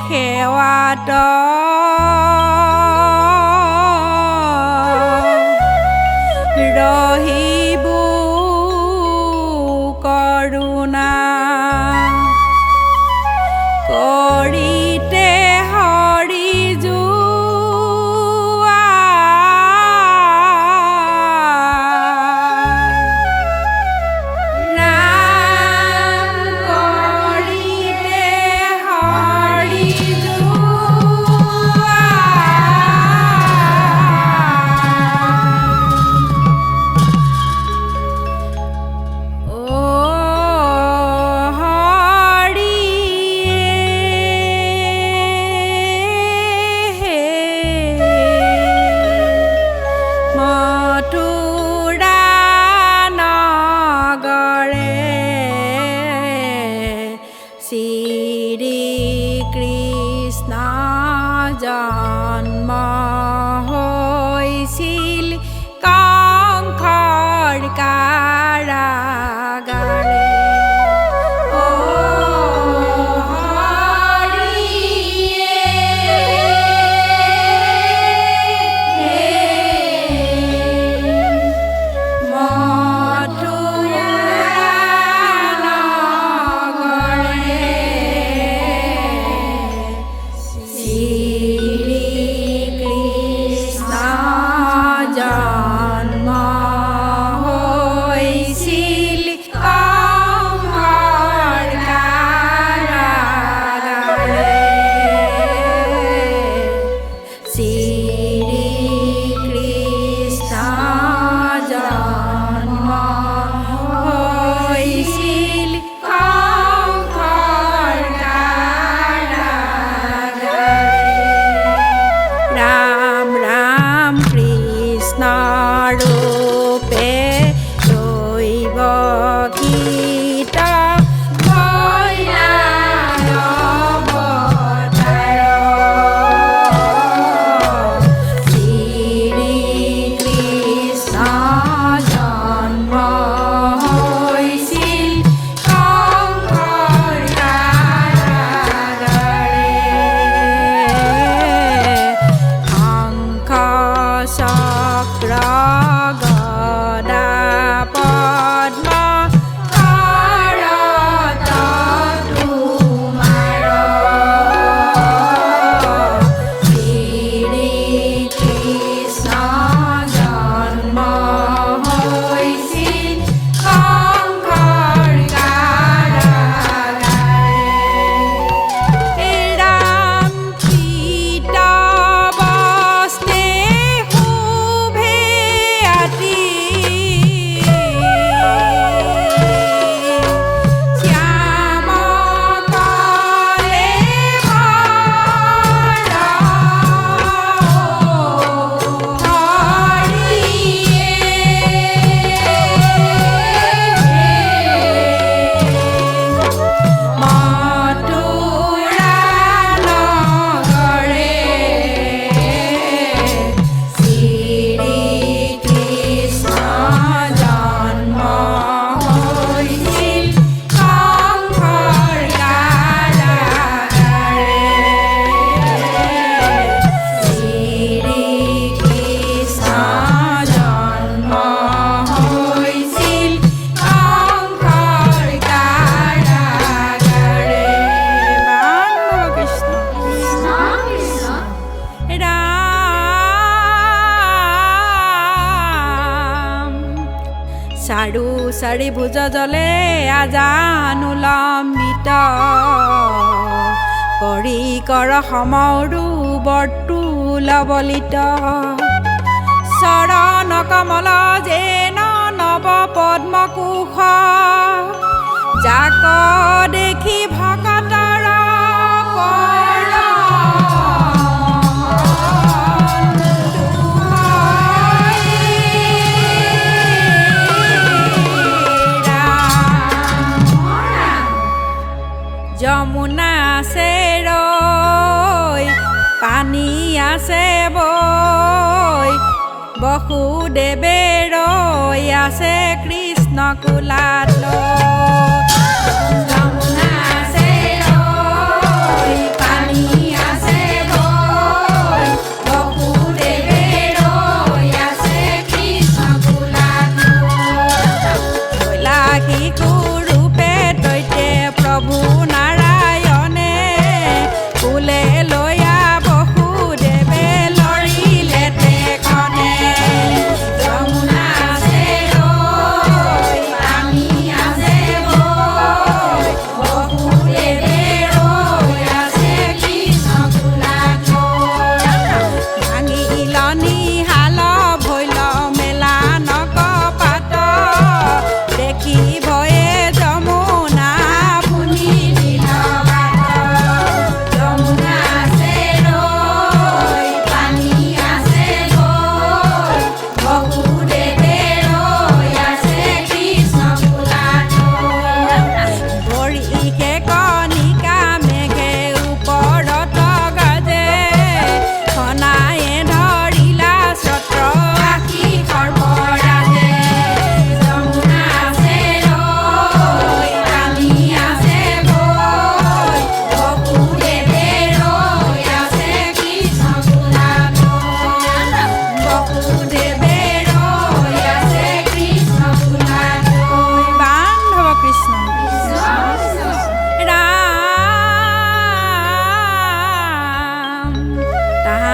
সেৱাত ৰহিবু কৰুণা কৰিতে হৰি যোৱা নাম কৰিতে হৰি যোৱা শ্ৰীকৃষ্ণ জন্ম হৈছিল কংসৰ কাৰাগাৰে। ৰূপে দৈৱ গীত শ্ৰীকৃষ্ণ জন্ম হৈছিল কংসৰ কাৰাগাৰে। শংখ চক্ৰ গদা পদ্ম কৰত তোমাৰ শ্ৰীকৃষ্ণ জন্ম হৈছিল কংসৰ কাৰাগাৰে। ৰাম সীতা বস্তে শোভে আতি শ্যাম কলে মথুৰা নগৰে শ্ৰীকৃষ্ণ জন্ম হৈছিল কংসৰ কাৰাগাৰে। শ্ৰীকৃষ্ণ জন্ম হৈছিল কংসৰ কাৰাগাৰে। বান্ধৱ কৃষ্ণ ৰাম চাৰু চাৰি ভুজ জলে আজানুলম্বিত কৰি কৰ সমৰু বৰ্তুল বলিত চৰণ কমল যেন নৱ পদ্মকোশ যাক দেখি ভকতৰ যমুনা আছে ৰৈ পানী আছে বৈ বসুদেৱে ৰৈ আছে কৃষ্ণ কোলাত লৈ। যমুনা আছে ৰৈ পানী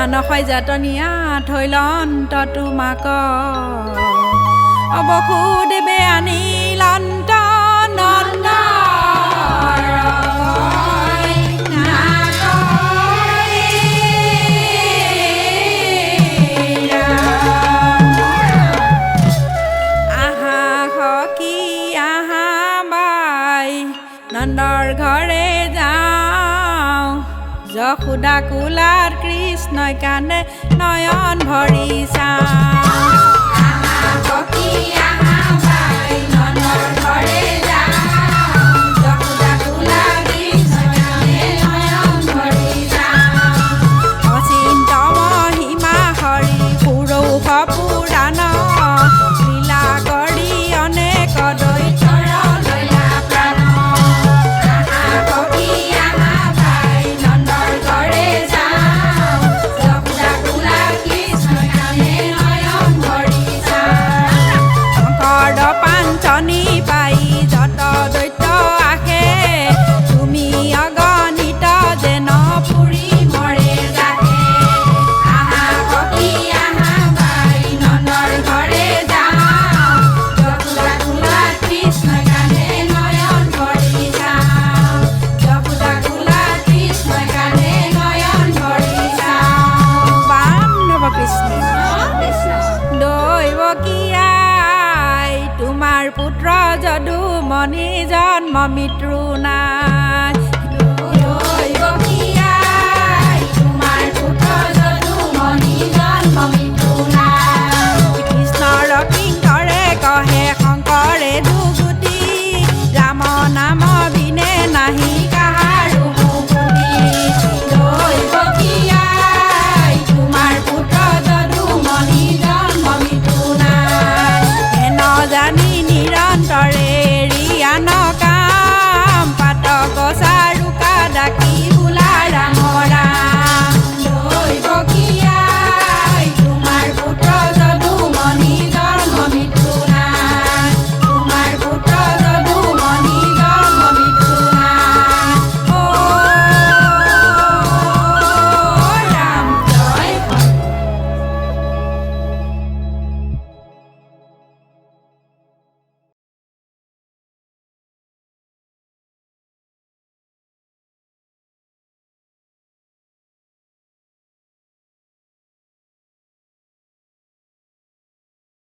নখয় জাতনীয়া থৈল অন্ত তোমাক বসুদেৱে আনিল অন্ত নন্দ নন্দৰ ঘৰে যাওঁ যশোদা কুলাৰ কৃষ্ণই কান্দে নয়ন ভৰি অচিন্ত মহিমা হৰি পুৰুষ পুৰাণ লীলা কৰি অনেক দৈত্যৰ লৈলা প্ৰাণ পাঞ্চনী পাই যত দৈত্য আহে তুমি অগণিত যেন পুৰি মৰে যাহে আহা সখী আহা বাই নন্দৰ ঘৰে যাওঁ যশোদা কুলাত কৃষ্ণই কান্দে নয়ন ভৰি চাওঁ যশোদা কুলাত কৃষ্ণই কান্দে নয়ন ভৰি চাওঁ বাম নৱকৃষ্ণ দৈৱকীয়া তোমাৰ পুত্ৰ যদুমণি জন্ম মৃত্যু নাই